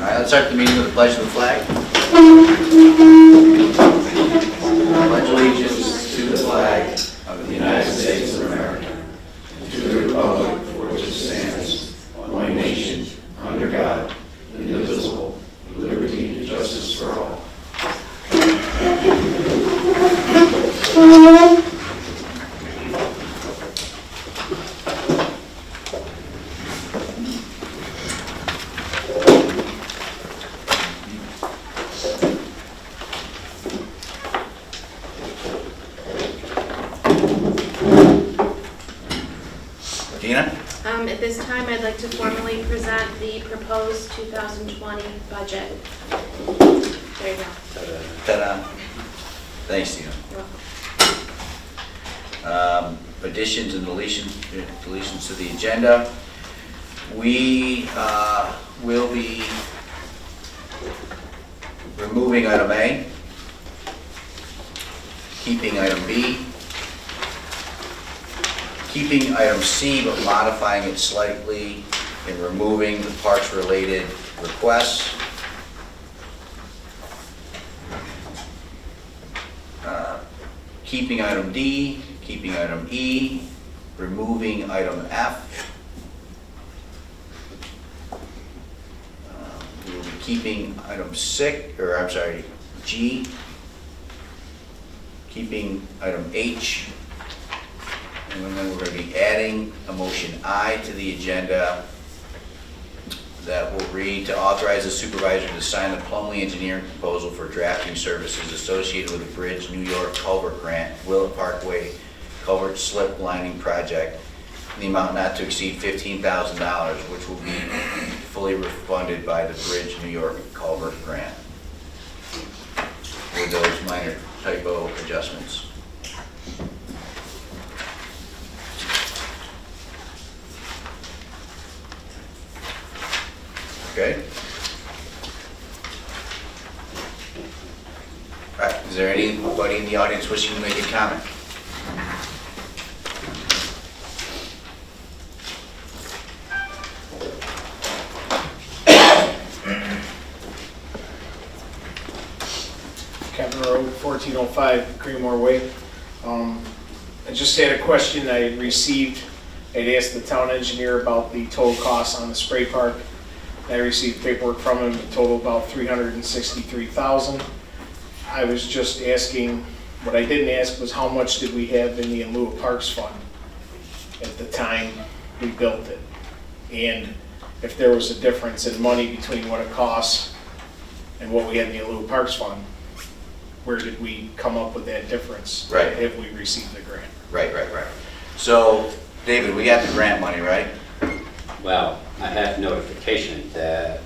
right, let's start the meeting with the pledge of the flag. Pledge allegiance to the flag of the United States of America, and to the republic for which it stands, one nation, under God, indivisible, with liberty and justice for all. At this time, I'd like to formally present the proposed 2020 budget. There you go. Ta-da. Thanks, Tina. You're welcome. Additions and deletions to the agenda. We will be removing item A, keeping item B, keeping item C but modifying it slightly and removing the parks-related requests. Keeping item D, keeping item E, removing item F. We will be keeping item G, keeping item H, and then we're going to be adding a motion I to the agenda that will read to authorize the supervisor to sign the Plumlee engineering proposal for drafting services associated with the Bridge New York Culvert Grant, Willett Parkway Culvert Slip Lining Project, in the amount not to exceed $15,000, which will be fully refunded by the Bridge New York Culvert Grant, with those minor typo adjustments. Okay. All right, is there anybody in the audience wishing to make a comment? Kevin Road, 1405 Creemore Way. I just had a question I had received. I'd asked the town engineer about the total costs on the spray park. I received paperwork from him, a total about $363,000. I was just asking, what I didn't ask was how much did we have in the in lieu of parks fund at the time we built it, and if there was a difference in money between what it costs and what we had in the in lieu of parks fund. Where did we come up with that difference? Right. Have we received the grant? Right. So, David, we got the grant money, right? Well, I had notification that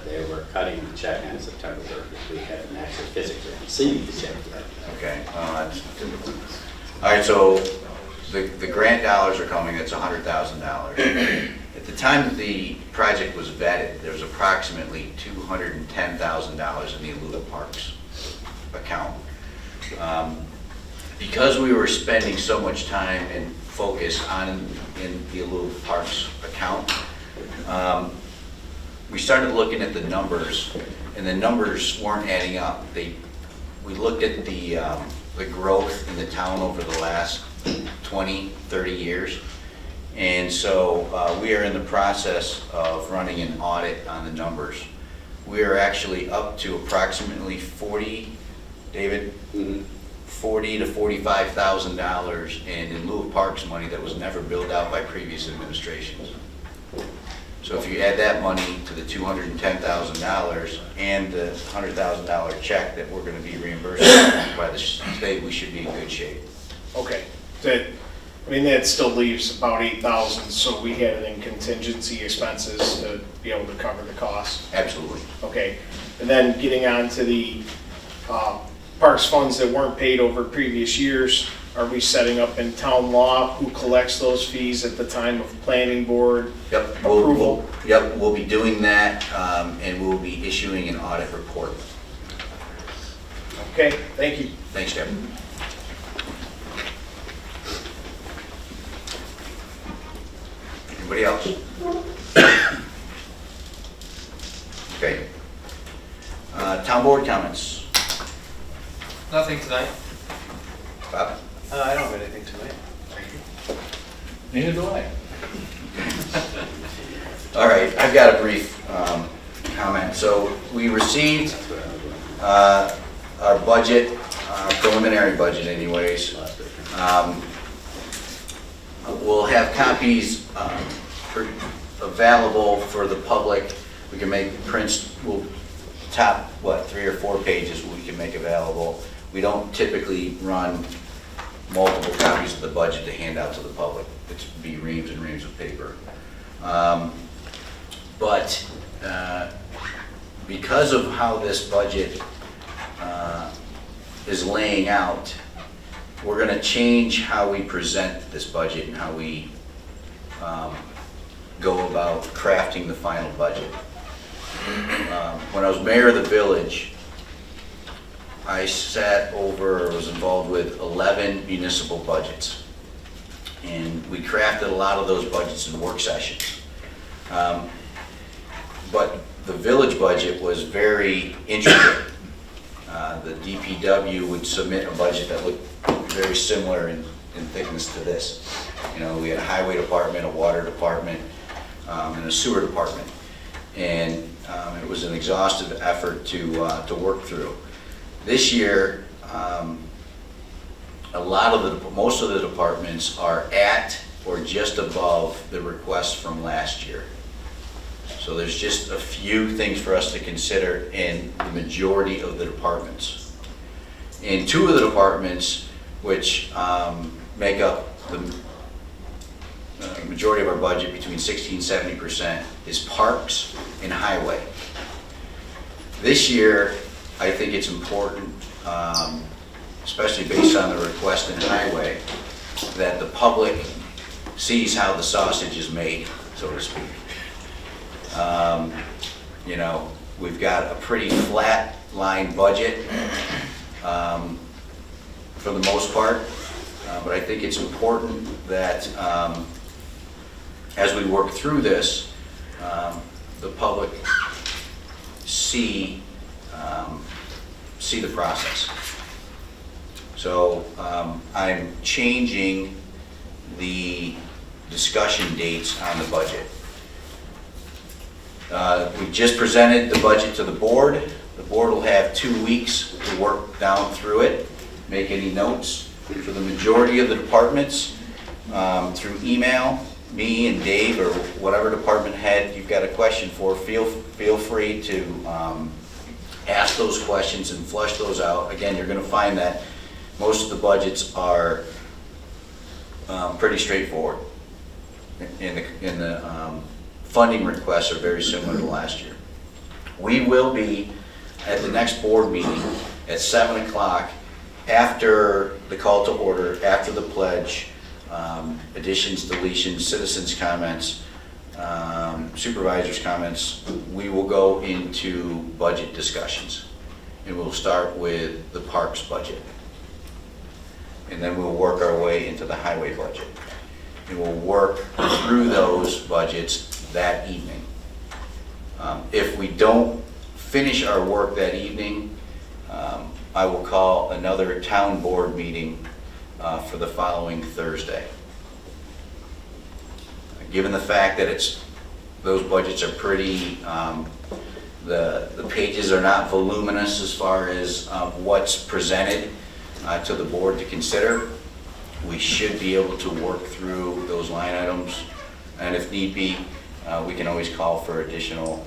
they were cutting the check on September 30th. We haven't actually physically received the check yet. Okay. That's typical. All right, so the grant dollars are coming. It's $100,000. At the time that the project was vetted, there was approximately $210,000 in the in lieu of parks account. Because we were spending so much time and focus on in the in lieu of parks account, we started looking at the numbers, and the numbers weren't adding up. We looked at the growth in the town over the last 20, 30 years, and so we are in the process of running an audit on the numbers. We are actually up to approximately 40, David? Mm-hmm. $40,000 to $45,000 in lieu of parks money that was never billed out by previous administrations. So if you add that money to the $210,000 and the $100,000 check that we're going to be reimbursed by the state, we should be in good shape. Okay. That still leaves about $8,000, so we had it in contingency expenses to be able to cover the cost. Absolutely. Okay. And then getting on to the parks funds that weren't paid over previous years, are we setting up in town law who collects those fees at the time of planning board approval? We'll be doing that, and we'll be issuing an audit report. Okay, thank you. Thanks, Kevin. Anybody else? Okay. Town board comments. Nothing tonight. Bob? I don't have anything tonight. Neither do I. All right, I've got a brief comment. So we received our budget, preliminary budget anyways. We'll have copies available for the public. We can make prints, we'll top, 3 or 4 pages we can make available. We don't typically run multiple copies of the budget to hand out to the public. It'd be reams and reams of paper. But because of how this budget is laying out, we're going to change how we present this budget and how we go about crafting the final budget. When I was mayor of the village, I was involved with 11 municipal budgets. And we crafted a lot of those budgets in work sessions. But the village budget was very intricate. The DPW would submit a budget that looked very similar in thickness to this. You know, we had a highway department, a water department, and a sewer department. And it was an exhaustive effort to work through. This year, most of the departments are at or just above the request from last year. So there's just a few things for us to consider in the majority of the departments. In 2 of the departments, which make up the majority of our budget, between 60 and 70%, is parks and highway. This year, I think it's important, especially based on the request in highway, that the public sees how the sausage is made, so to speak. You know, we've got a pretty flat line budget for the most part, but I think it's important that as we work through this, the public see the process. So I'm changing the discussion dates on the budget. We just presented the budget to the board. The board will have 2 weeks to work down through it, make any notes. For the majority of the departments, through email, me and Dave or whatever department head you've got a question for, feel free to ask those questions and flush those out. Again, you're going to find that most of the budgets are pretty straightforward. In the funding requests are very similar to last year. We will be at the next board meeting at 7 o'clock after the call to order, after the pledge, additions, deletions, citizens' comments, supervisors' comments. We will go into budget discussions. And we'll start with the parks budget. And then we'll work our way into the highway budget. And we'll work through those budgets that evening. If we don't finish our work that evening, I will call another town board meeting for the following Thursday. Given the fact that those budgets are pretty, the pages are not voluminous as far as what's presented to the board to consider, we should be able to work through those line items. And if need be, we can always call for additional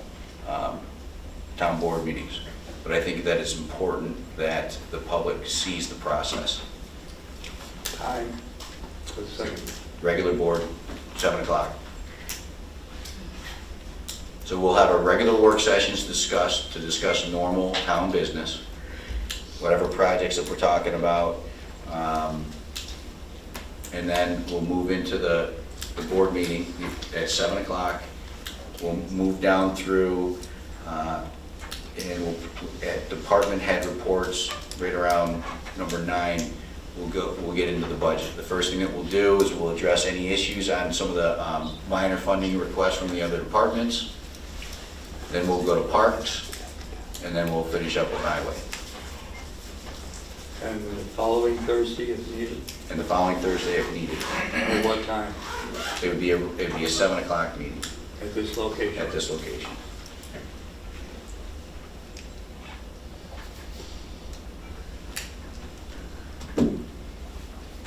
town board meetings. But I think that it's important that the public sees the process. Time. For the second. Regular board, 7 o'clock. So we'll have our regular work sessions to discuss normal town business, whatever projects that we're talking about, and then we'll move into the board meeting at 7 o'clock. We'll move down through, and we'll, at department head reports, right around number 9, we'll get into the budget. The first thing that we'll do is we'll address any issues on some of the minor funding requests from the other departments. Then we'll go to parks, and then we'll finish up with highway. And the following Thursday if needed, And the following Thursday if needed. at what time? It would be a 7 o'clock meeting At this location? at this location.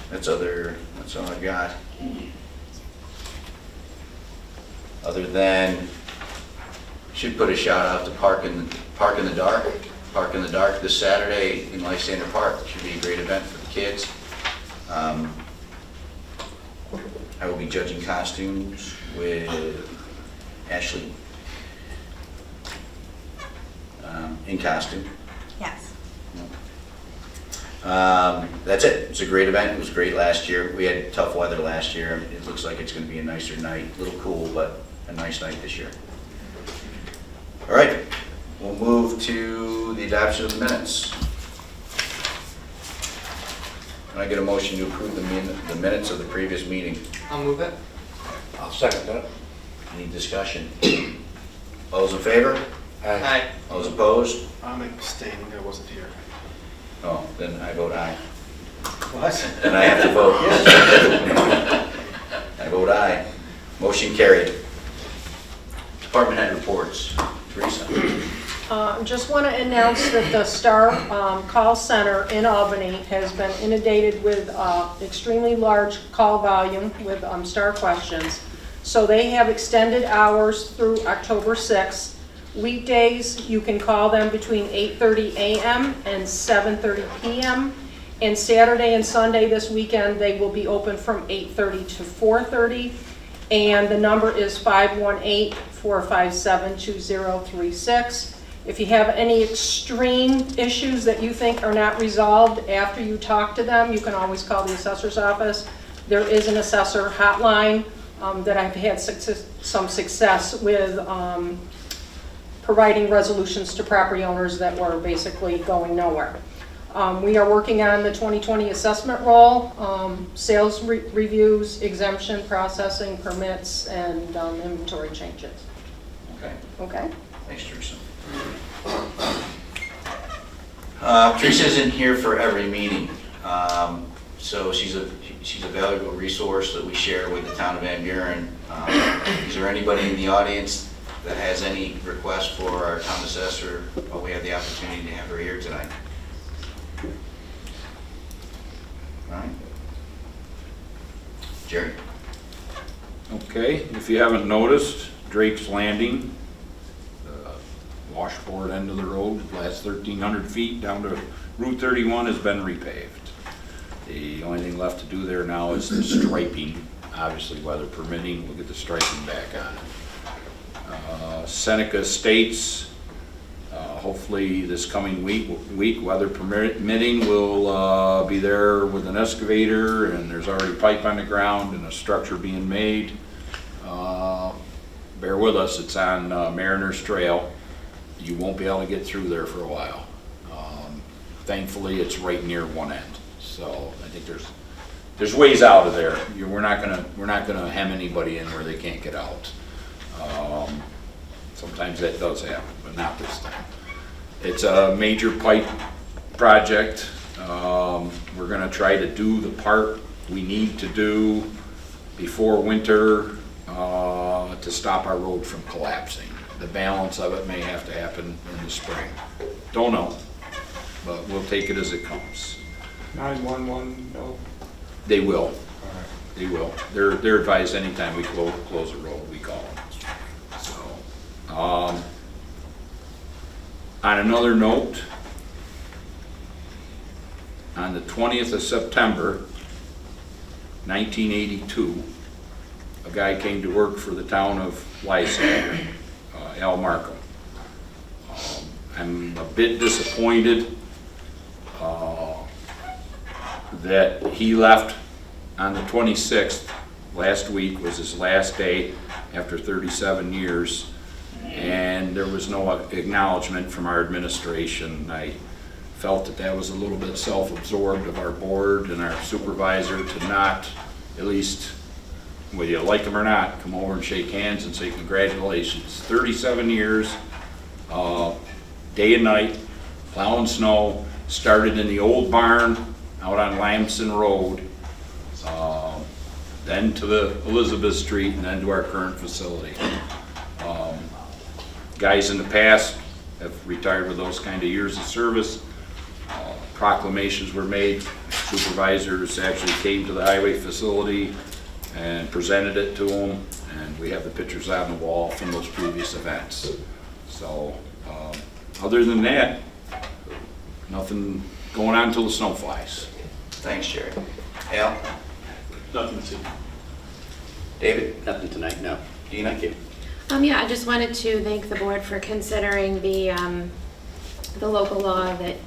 That's all I've got. Other than, should put a shout out to Park in the Dark. Park in the Dark this Saturday in Lysander Park. Should be a great event for the kids. I will be judging costumes with Ashley in costume. Yes. That's it. It's a great event. It was great last year. We had tough weather last year. It looks like it's going to be a nicer night. A little cool, but a nice night this year. All right. We'll move to the adoption of the minutes. Can I get a motion to approve the minutes of the previous meeting? I'll move it. I'll second that. Any discussion? All those in favor? Aye. All those opposed? I'm abstaining, I wasn't here. Oh, then I vote aye. What? Then I have to vote yes. I vote aye. Motion carried. Department head reports. Teresa. Just want to announce that the Star Call Center in Albany has been inundated with extremely large call volume with Star questions. So they have extended hours through October 6th. Weekdays, you can call them between 8:30 a.m. and 7:30 p.m. And Saturday and Sunday this weekend, they will be open from 8:30 to 4:30. And the number is 518-457-2036. If you have any extreme issues that you think are not resolved after you talk to them, you can always call the assessor's office. There is an assessor hotline that I've had some success with providing resolutions to property owners that were basically going nowhere. We are working on the 2020 assessment roll, sales reviews, exemption processing, permits, and inventory changes. Okay. Okay? Thanks, Teresa. Teresa isn't here for every meeting, so she's a valuable resource that we share with the town of Van Buren. Is there anybody in the audience that has any requests for our town assessor while we have the opportunity to have her here tonight? All right. Jerry? Okay, if you haven't noticed, Drake's Landing, the washboard end of the road, the last 1,300 feet down to Route 31 has been repaved. The only thing left to do there now is the striping, obviously weather permitting, we'll get the striping back on it. Seneca Estates, hopefully this coming week, weather permitting, we'll be there with an excavator, and there's already pipe on the ground and a structure being made. Bear with us, it's on Mariners Trail. You won't be able to get through there for a while. Thankfully, it's right near one end, so I think there's ways out of there. We're not gonna hem anybody in where they can't get out. Sometimes that does happen, but not this time. It's a major pipe project. We're gonna try to do the part we need to do before winter to stop our road from collapsing. The balance of it may have to happen in the spring. Don't know, but we'll take it as it comes. 911, no? They will. They will. They're advised anytime we close a road, we call them. So, on another note, on the 20th of September, 1982, a guy came to work for the town of Lysander, Al Markham. I'm a bit disappointed that he left on the 26th. Last week was his last day after 37 years, and there was no acknowledgement from our administration. I felt that was a little bit self-absorbed of our board and our supervisor to not, at least whether you like them or not, come over and shake hands and say congratulations. 37 years, day and night, plowing snow. Started in the old barn out on Lamson Road, then to the Elizabeth Street, and then to our current facility. Guys in the past have retired with those kind of years of service. Proclamations were made. Supervisors actually came to the highway facility and presented it to them, and we have the pictures on the wall from those previous events. So, other than that, nothing going on until the snow flies. Thanks, Jerry. Al? Nothing to see. David? Nothing tonight, no. Dina? Thank you. Yeah, I just wanted to thank the board for considering the local law that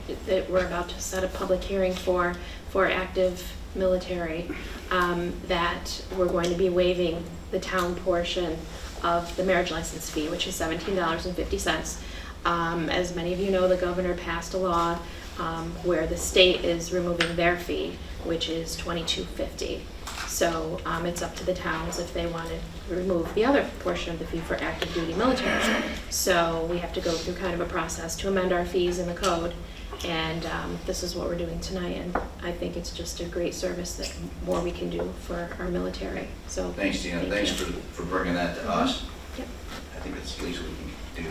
we're about to set a public hearing for active military, that we're going to be waiving the town portion of the marriage license fee, which is $17.50. As many of you know, the governor passed a law where the state is removing their fee, which is $22.50. So it's up to the towns if they want to remove the other portion of the fee for active duty military. So we have to go through kind of a process to amend our fees in the code, and this is what we're doing tonight, and I think it's just a great service that more we can do for our military. So Thanks, Dina. thank Thanks you. for bringing that to us. Yep, I think that's the least we can do.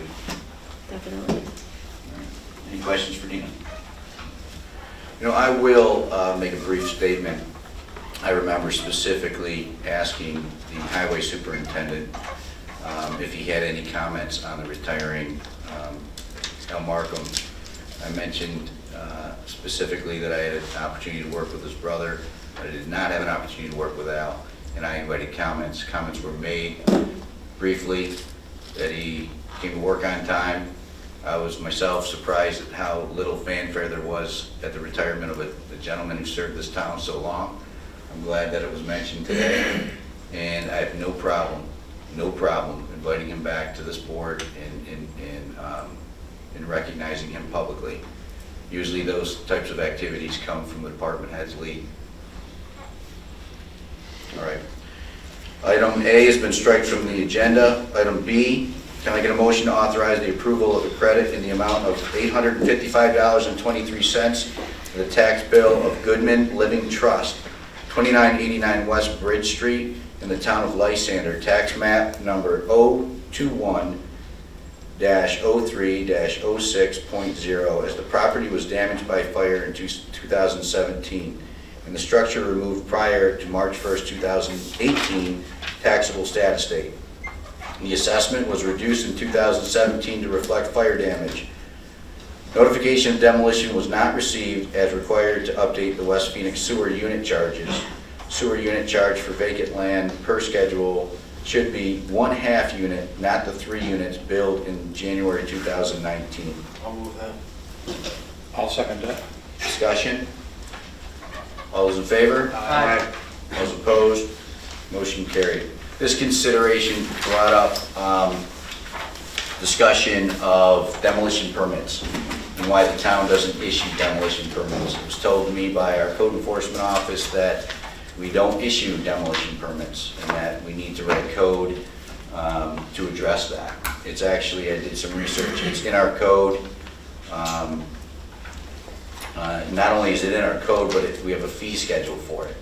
definitely. Any questions for Dina? You know, I will make a brief statement. I remember specifically asking the highway superintendent if he had any comments on the retiring Al Markham. I mentioned specifically that I had an opportunity to work with his brother, but I did not have an opportunity to work with Al, and I invited comments. Comments were made briefly that he came to work on time. I was myself surprised at how little fanfare there was at the retirement of a gentleman who served this town so long. I'm glad that it was mentioned today, and I have no problem inviting him back to this board and recognizing him publicly. Usually those types of activities come from the department head's lead. All right. Item A has been striked from the agenda. Item B, can I get a motion to authorize the approval of a credit in the amount of $855.23 for the tax bill of Goodman Living Trust, 2989 West Bridge Street in the town of Lysander, tax map number 021-03-06.0, as the property was damaged by fire in 2017 and the structure removed prior to March 1st, 2018 taxable status date. The assessment was reduced in 2017 to reflect fire damage. Notification of demolition was not received as required to update the West Phoenix sewer unit charges. Sewer unit charge for vacant land per schedule should be 1/2 unit, not the 3 units billed in January 2019. I'll move that. I'll second that. Discussion? All those in favor? Aye. Those opposed? Motion carried. This consideration brought up discussion of demolition permits and why the town doesn't issue demolition permits. It was told to me by our code enforcement office that we don't issue demolition permits and that we need to write code to address that. It's actually, I did some research, it's in our code. Not only is it in our code, but we have a fee schedule for it.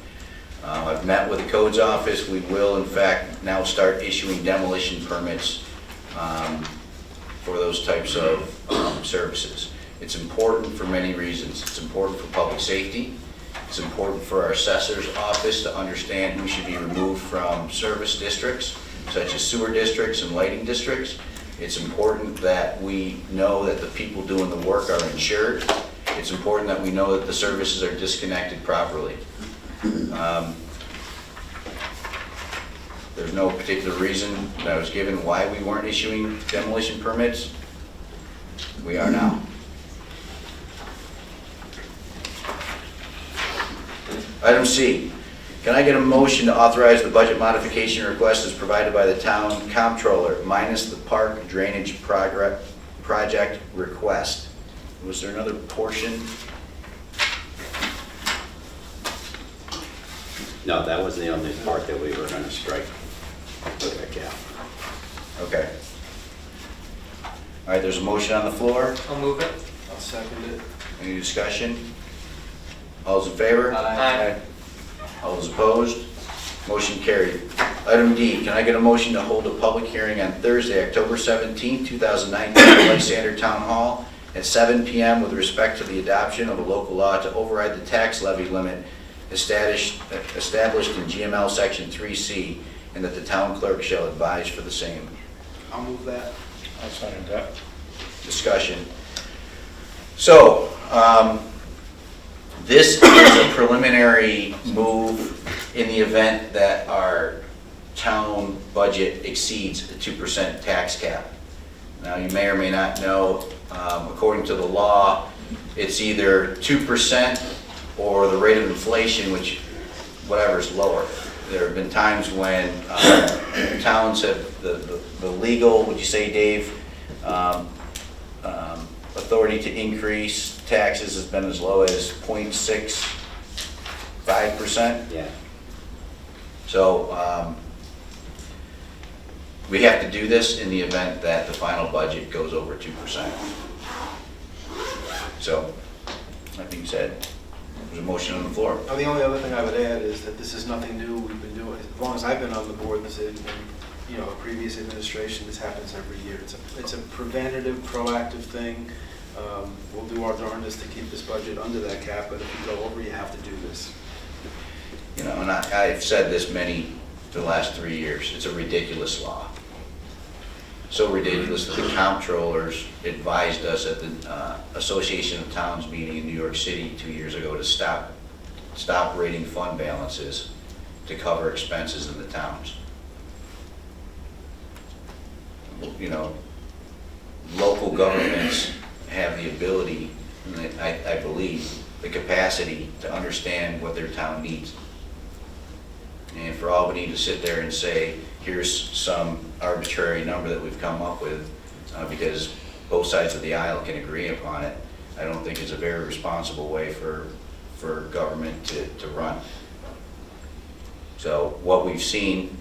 I've met with the codes office. We will, in fact, now start issuing demolition permits for those types of services. It's important for many reasons. It's important for public safety. It's important for our assessor's office to understand who should be removed from service districts, such as sewer districts and lighting districts. It's important that we know that the people doing the work are insured. It's important that we know that the services are disconnected properly. There's no particular reason that I was given why we weren't issuing demolition permits. We are now. Item C, can I get a motion to authorize the budget modification request as provided by the town comptroller minus the park drainage project request? Was there another portion? No, that was the only part that we were going to strike. Put back out. Okay. All right, there's a motion on the floor. I'll move it. I'll second it. Any discussion? All those in favor? Aye. All those opposed? Motion carried. Item D, can I get a motion to hold a public hearing on Thursday, October 17, 2019, at Lysander Town Hall at 7 p.m. with respect to the adoption of a local law to override the tax levy limit established in GML Section 3C, and that the town clerk shall advise for the same. I'll move that. I'll second that. Discussion. So, this is a preliminary move in the event that our town budget exceeds the 2% tax cap. Now, you may or may not know, according to the law, it's either 2% or the rate of inflation, which whatever is lower. There have been times when towns have the legal, would you say, Dave, authority to increase taxes has been as low as 0.65%. Yeah. So we have to do this in the event that the final budget goes over 2%. So, that being said, there's a motion on the floor. Now, the only other thing I would add is that this is nothing new. We've been doing, as long as I've been on the board, this is, you know, a previous administration, this happens every year. It's a preventative, proactive thing. We'll do our darndest to keep this budget under that cap, but if you go over, you have to do this. You know, and I've said this the last 3 years, it's a ridiculous law. So ridiculous that the comptrollers advised us at the Association of Towns meeting in New York City 2 years ago to stop rating fund balances to cover expenses in the towns. You know, local governments have the ability, and I believe, the capacity to understand what their town needs. And for Albany to sit there and say, here's some arbitrary number that we've come up with because both sides of the aisle can agree upon it, I don't think is a very responsible way for government to run. So what we've seen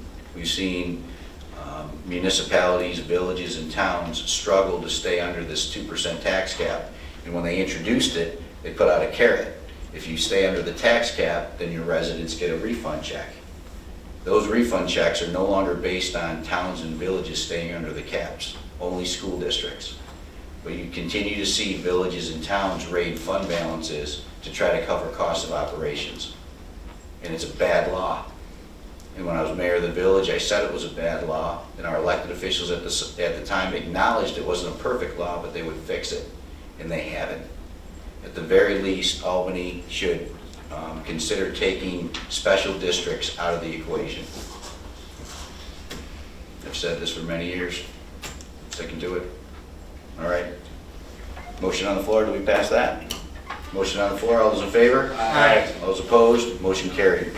municipalities, villages, and towns struggle to stay under this 2% tax cap. And when they introduced it, they put out a carrot. If you stay under the tax cap, then your residents get a refund check. Those refund checks are no longer based on towns and villages staying under the caps, only school districts. But you continue to see villages and towns raid fund balances to try to cover costs of operations. And it's a bad law. And when I was mayor of the village, I said it was a bad law, and our elected officials at the time acknowledged it wasn't a perfect law, but they would fix it, and they haven't. At the very least, Albany should consider taking special districts out of the equation. I've said this for many years. Sticking to it. All right. Motion on the floor. Do we pass that? Motion on the floor. All those in favor? Aye. All those opposed? Motion carried.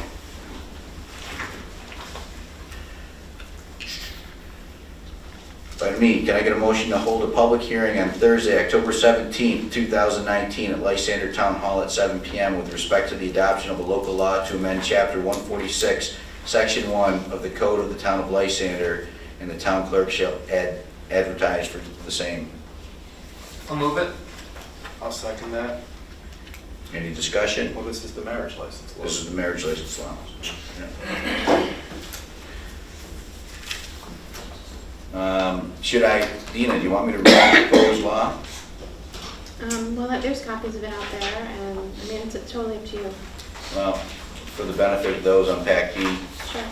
By me, can I get a motion to hold a public hearing on Thursday, October 17, 2019 at Lysander Town Hall at 7 p.m. with respect to the adoption of a local law to amend Chapter 146, Section 1 of the Code of the Town of Lysander, and the town clerk shall advertise for the same. I'll move it. I'll second that. Any discussion? Well, this is the marriage license law. This is the marriage license law. Yeah. Dina, do you want me to read the proposed law? Well, there's copies of it out there, and I mean, it's totally up to you. Well, for the benefit of those on PAC-B, Sure.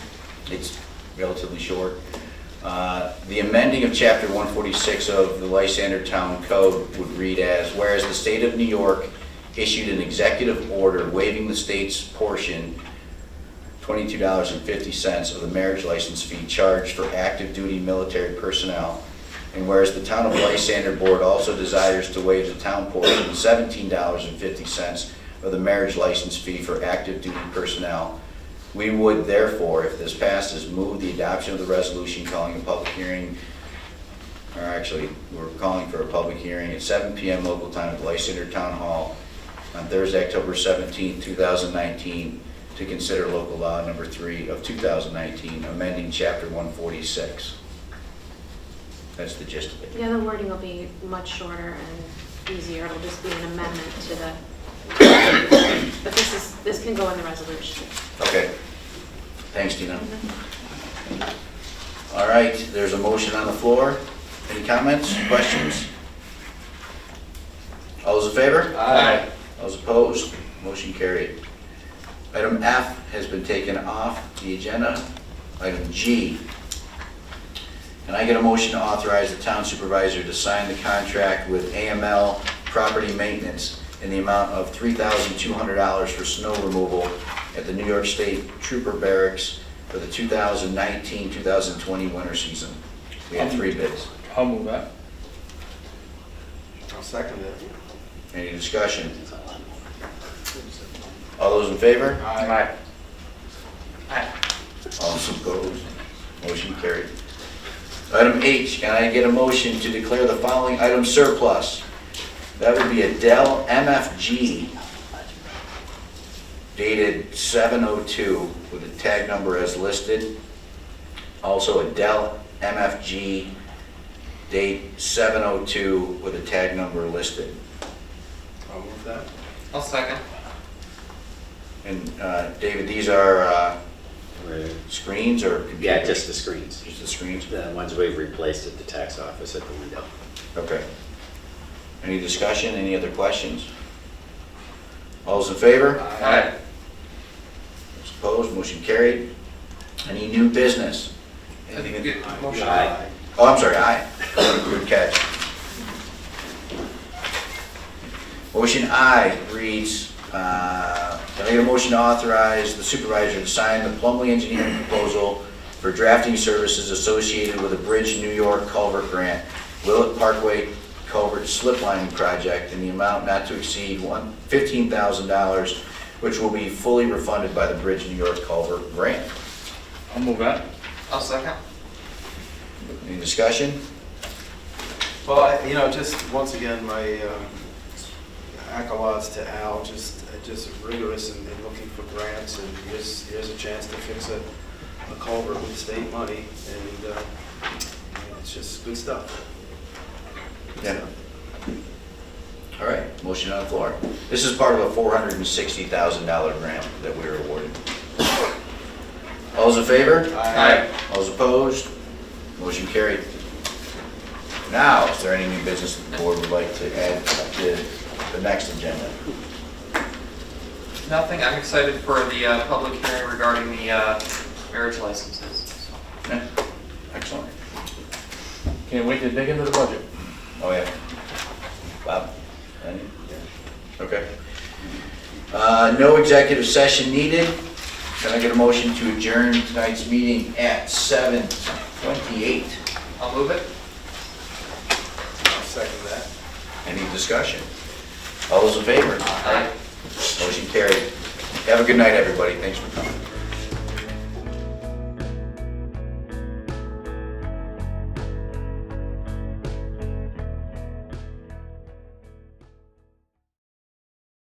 it's relatively short. The amending of Chapter 146 of the Lysander Town Code would read as, whereas the state of New York issued an executive order waiving the state's portion, $22.50 of the marriage license fee charged for active duty military personnel. And whereas the Town of Lysander Board also desires to waive the town portion of $17.50 of the marriage license fee for active duty personnel, we would therefore, if this passes, move the adoption of the resolution calling a public hearing, or actually, we're calling for a public hearing at 7 p.m. local time at Lysander Town Hall on Thursday, October 17, 2019, to consider local law number 3 of 2019, amending Chapter 146. That's the gist of it. Yeah, the wording will be much shorter and easier. It'll just be an amendment to the, but this can go in the resolution. Okay. Thanks, Tina. All right, there's a motion on the floor. Any comments, questions? All those in favor? Aye. All those opposed? Motion carried. Item F has been taken off the agenda. Item G. Can I get a motion to authorize the town supervisor to sign the contract with AML Property Maintenance in the amount of $3,200 for snow removal at the New York State Trooper Barracks for the 2019-2020 winter season? We have 3 bids. I'll move that. I'll second it. Any discussion? All those in favor? Aye. Aye. All those opposed? Motion carried. Item H, can I get a motion to declare the following item surplus? That would be a Dell MFG dated 7/02 with a tag number as listed. Also a Dell MFG date 7/02 with a tag number listed. I'll move that. I'll second. And David, these are Right. screens or? Yeah, just the screens. Just the screens? The ones we've replaced at the tax office at the window. Okay. Any discussion, any other questions? All those in favor? Aye. Those opposed, motion carried. Any new business? Anything? Motion. Aye. Oh, I'm sorry, aye. Good catch. Motion I reads, can I get a motion to authorize the supervisor to sign the Plumlee Engineering proposal for drafting services associated with a Bridge New York culvert grant, Willett Parkway Culvert Slip Lining Project in the amount not to exceed $15,000, which will be fully refunded by the Bridge New York culvert grant. I'll move that. I'll second. Any discussion? Well, just once again, my accolades to Al, just rigorous in looking for grants, and here's a chance to fix a culvert with state money, and it's just good stuff. Yeah. All right, motion on the floor. This is part of a $460,000 grant that we were awarded. All those in favor? Aye. All those opposed? Motion carried. Now, is there any new business that the board would like to add to the next agenda? Nothing. I'm excited for the public hearing regarding the marriage licenses. So. Yeah. Excellent. Can't wait to dig into the budget. Oh, yeah. Bob? Any? Okay. No executive session needed. Can I get a motion to adjourn tonight's meeting at 7:28? I'll move it. I'll second that. Any discussion? All those in favor? Aye. Motion carried. Have a good night, everybody. Thanks for coming.